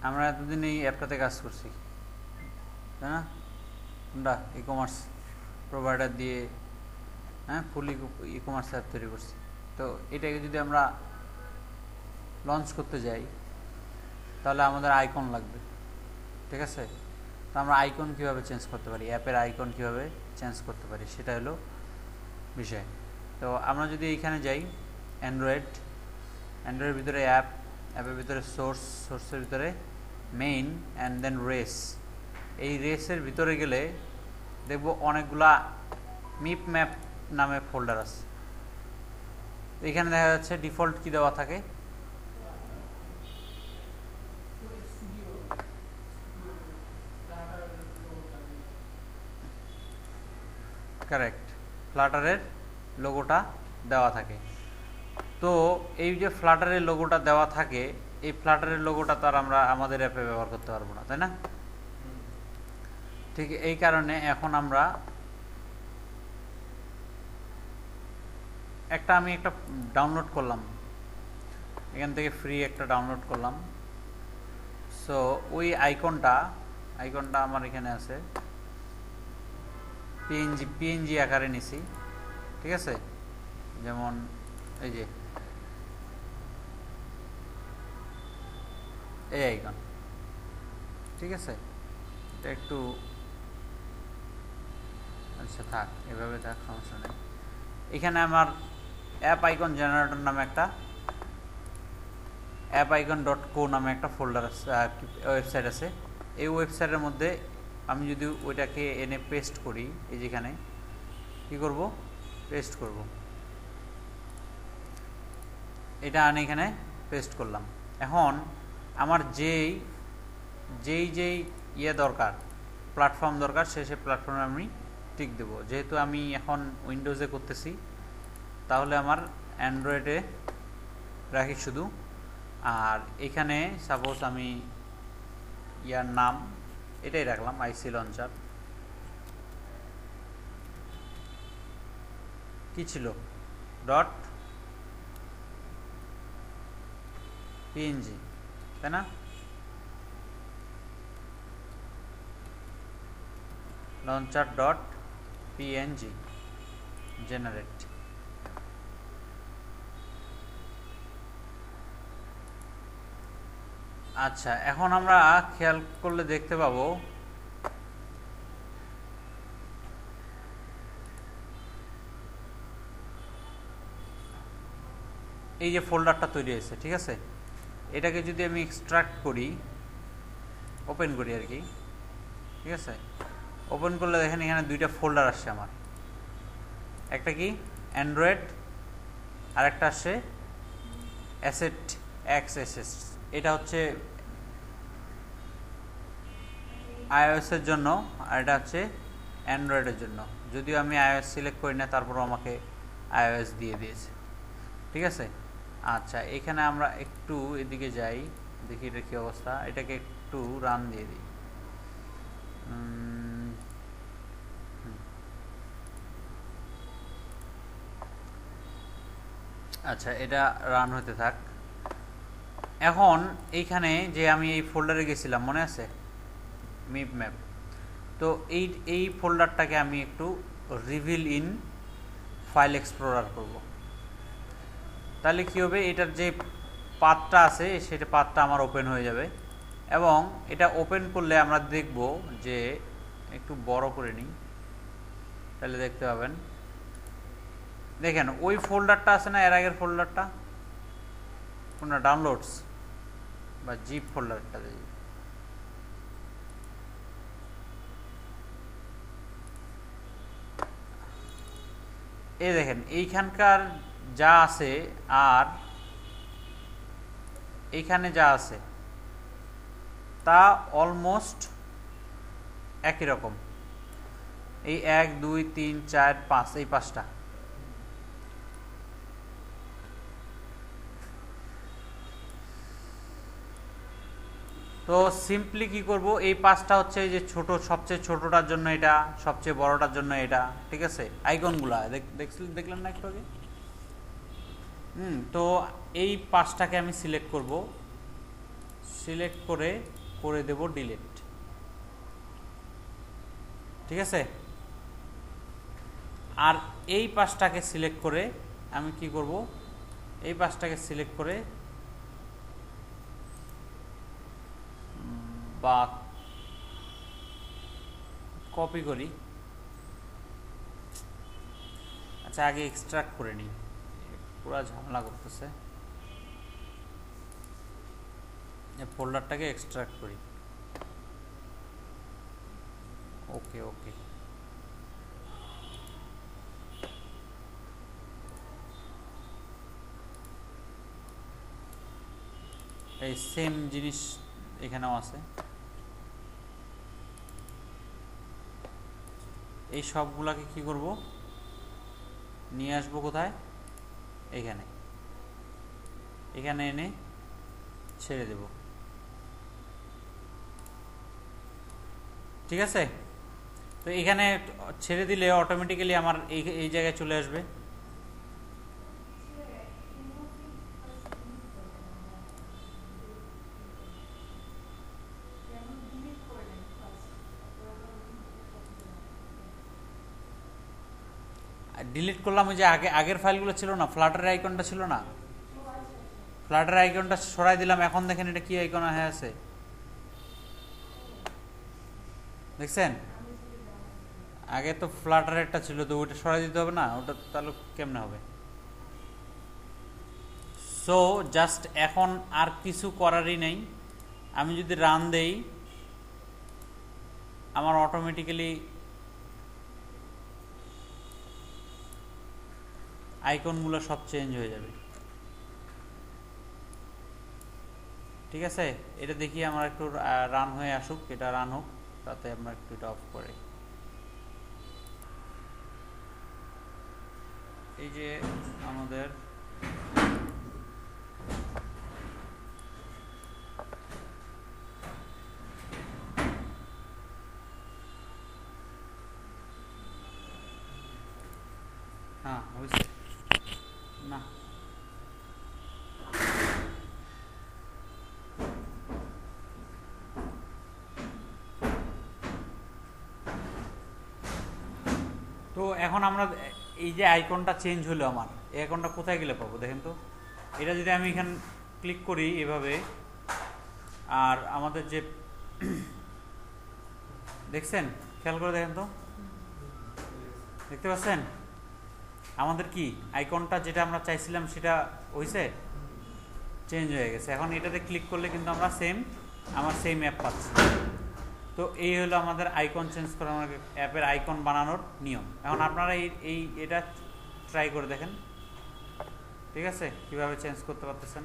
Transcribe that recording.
আমরা এতদিন এই অ্যাপটাতে কাজ করছি, তাই না? আমরা ই কমার্স প্রোভাইডার দিয়ে ফুল ই কমার্স অ্যাপ তৈরি করছি। তো এটাকে যদি আমরা লঞ্চ করতে যাই তাহলে আমাদের আইকন লাগবে, ঠিক আছে? তো আমরা আইকন কীভাবে চেঞ্জ করতে পারি, অ্যাপের আইকন কীভাবে চেঞ্জ করতে পারি, সেটা হলো বিষয়। তো আমরা যদি এইখানে যাই অ্যান্ড্রয়েডের ভিতরে অ্যাপের ভিতরে সোর্সের ভিতরে মেইন অ্যান্ড দেন রেস, এই রেসের ভিতরে গেলে দেখব অনেকগুলা মিপ ম্যাপ নামে ফোল্ডার আছে। এখানে দেখা যাচ্ছে ডিফল্ট কি দেওয়া থাকে, কারেক্ট, ফ্লাটারের লোগোটা দেওয়া থাকে। তো এই যে ফ্লাটারের লোগোটা দেওয়া থাকে, এই ফ্লাটারের লোগোটা তো আর আমরা আমাদের অ্যাপে ব্যবহার করতে পারবো না, তাই না? ঠিক এই কারণে এখন আমরা আমি একটা ডাউনলোড করলাম, এখান থেকে ফ্রি একটা ডাউনলোড করলাম। সো ওই আইকনটা আমার এখানে আছে, পিএনজি আকারে নিছি, ঠিক আছে? যেমন এই যে এই আইকন, ঠিক আছে? এটা একটু আচ্ছা থাক, এভাবে থাক, সমস্যা নেই। এখানে আমার অ্যাপ আইকন জেনারেটর নামে একটা appicon.co নামে একটা ফোল্ডার আছে, ওয়েবসাইট আছে। এই ওয়েবসাইটের মধ্যে আমি যদি ওইটাকে এনে পেস্ট করি, এই যেখানে কি করব, পেস্ট করব, এটা আনে এখানে পেস্ট করলাম। এখন আমার যেই ইয়ে দরকার, প্ল্যাটফর্ম দরকার, সেই প্ল্যাটফর্মে আমি টিক দেব। যেহেতু আমি এখন উইন্ডোজে করতেছি, তাহলে আমার অ্যান্ড্রয়েডে রাখি শুধু। আর এখানে সাপোজ আমি ইয়ার নাম এটাই রাখলাম, আইসি লঞ্চার। কি ছিল, ডট পিএনজি, তাই না? Launcher dot PNG generate. আচ্ছা, এখন আমরা খেয়াল করলে দেখতে পাবো এই যে ফোল্ডারটা তৈরি হয়েছে, ঠিক আছে? এটাকে যদি আমি এক্সট্রাক্ট করি, ওপেন করি আর কি, ঠিক আছে? ওপেন করলে দেখেন এখানে দুইটা ফোল্ডার আসছে আমার, একটা কি অ্যান্ড্রয়েড আর একটা আসছে অ্যাসেট এক্সএসএস। এটা হচ্ছে iOS এর জন্য, আর এটা হচ্ছে অ্যান্ড্রয়েডের জন্য। যদিও আমি iOS সিলেক্ট করি না, তারপরও আমাকে iOS দিয়ে দিয়েছে, ঠিক আছে? আচ্ছা, এখানে আমরা একটু এদিকে যাই, দেখি এটা কী অবস্থা। এটাকে একটু রান দিয়ে দিই। আচ্ছা, এটা রান হতে থাক। এখন এইখানে যে আমি এই ফোল্ডারে গেছিলাম, মনে আছে, মিপ ম্যাপ। তো এই ফোল্ডারটাকে আমি একটু রিভিল ইন ফাইল এক্সপ্লোরার করব। তাহলে কী হবে, এটার যে পাথটা আছে সেটা পাথটা আমার ওপেন হয়ে যাবে। এবং এটা ওপেন করলে আমরা দেখব যে, একটু বড় করে নিই তাহলে দেখতে পাবেন, দেখেন ওই ফোল্ডারটা আছে না, এর আগের ফোল্ডারটা কোনটা, ডাউনলোডস বা জিপ ফোল্ডারটা, এই দেখেন এইখানকার যা আছে আর এইখানে যা আছে তা অলমোস্ট একই রকম। এই 1 2 3 4 5, এই 5টা। তো সিম্পলি কি করব, এই 5টা হচ্ছে যে ছোট, সবচেয়ে ছোটটার জন্য এটা, সবচেয়ে বড়টার জন্য এটা, ঠিক আছে? আইকনগুলা দেখলেন না একটু আগে? তো এই 5টাকে আমি সিলেক্ট করব, সিলেক্ট করে করে দেব ডিলিট। ঠিক আছে, আর এই পাশটাকে সিলেক্ট করে আমি কি করব, এই পাশটাকে সিলেক্ট করে বা কপি করি। আচ্ছা, আগে এক্সট্রাক্ট করে নিই, পুরো ঝামেলা করতেছে। ফোল্ডারটাকে এক্সট্রাক্ট করি। ওকে ওকে, এই সেম জিনিস এখানেও আছে। এই সবগুলাকে কি করব, নিয়ে আসবো কোথায়, এখানে, এখানে এনে ছেড়ে দেব। ঠিক আছে, তো এখানে ছেড়ে দিলে অটোমেটিক্যালি আমার এই জায়গায় চলে আসবে। ডিলিট করলাম, ওই যে আগের ফাইলগুলো ছিল না, ফ্লাটারের আইকনটা ছিল না, ফ্লাটারের আইকনটা সরাই দিলাম। এখন দেখেন এটা কি আইকন হয়ে আছে, দেখছেন? আগে তো ফ্লাটারেরটা ছিল, তো ওইটা সরাই দিতে হবে না, ওটা তাহলে কেমনে হবে? সো জাস্ট এখন আর কিছু করারই নেই। আমি যদি রান দেই, আমার অটোমেটিক্যালি আইকনগুলো সব চেঞ্জ হয়ে যাবে। ঠিক আছে, এটা দেখি আমার একটু রান হয়ে আসুক, এটা রান হোক, তাতে আমরা একটু এটা অফ করি। এই যে আমাদের হ্যাঁ হয়েছে না, তো এখন আমরা এই যে আইকনটা চেঞ্জ হলো, আমার এই আইকনটা কোথায় গেলে পাবো দেখেন তো। এটা যদি আমি এখানে ক্লিক করি এভাবে, আর আমাদের যে দেখছেন, খেয়াল করে দেখেন তো, দেখতে পাচ্ছেন আমাদের কি আইকনটা যেটা আমরা চাইছিলাম সেটা হয়েছে, চেঞ্জ হয়ে গেছে। এখন এটাতে ক্লিক করলে কিন্তু আমরা আমার সেম অ্যাপ পাচ্ছি। তো এই হলো আমাদের আইকন চেঞ্জ করা, আমাদের অ্যাপের আইকন বানানোর নিয়ম। এখন আপনারা এটা ট্রাই করে দেখেন, ঠিক আছে, কিভাবে চেঞ্জ করতে পারতেছেন।